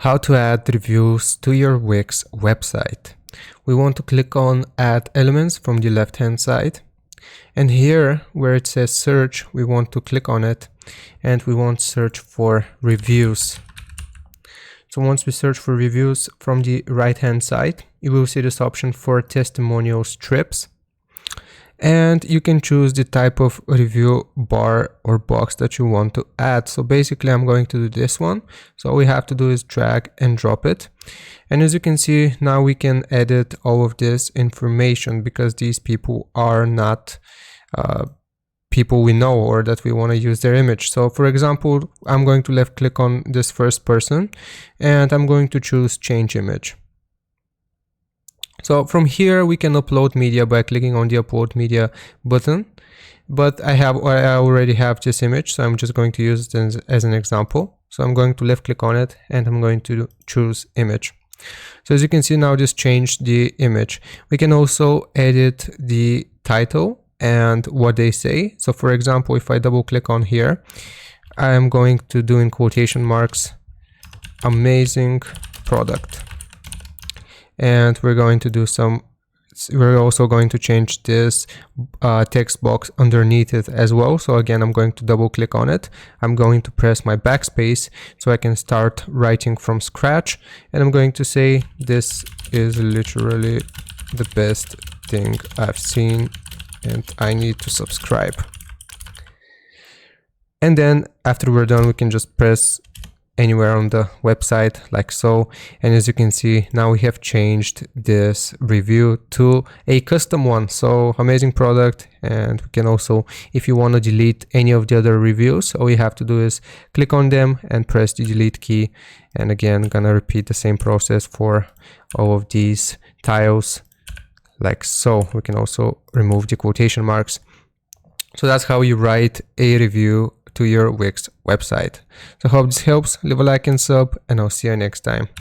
How to add reviews to your Wix website. We want to click on Add Elements from the left hand side, and here where it says search, we want to click on it and we want to search for reviews. So once we search for reviews from the right hand side, you will see this option for testimonial strips, and you can choose the type of review bar or box that you want to add. So basically I'm going to do this one. So all we have to do is drag and drop it. And as you can see, now we can edit all of this information because these people are not people we know or that we want to use their image. So for example, I'm going to left click on this first person and I'm going to choose change image. So from here we can upload media by clicking on the upload media button, but I already have this image, so I'm just going to use it as an example. So I'm going to left click on it and I'm going to choose image. So as you can see, now just changed the image. We can also edit the title and what they say. So for example, if I double click on here, I am going to do in quotation marks, amazing product. And we're also going to change this text box underneath it as well. So again, I'm going to double click on it. I'm going to press my backspace so I can start writing from scratch. And I'm going to say, this is literally the best thing I've seen and I need to subscribe. And then after we're done, we can just press anywhere on the website like so, and as you can see, now we have changed this review to a custom one. So amazing product. And we can also, if you want to delete any of the other reviews, all you have to do is click on them and press the delete key. And again, gonna repeat the same process for all of these tiles like so. We can also remove the quotation marks. So that's how you write a review to your Wix website. So hope this helps. Leave a like and sub, and I'll see you next time.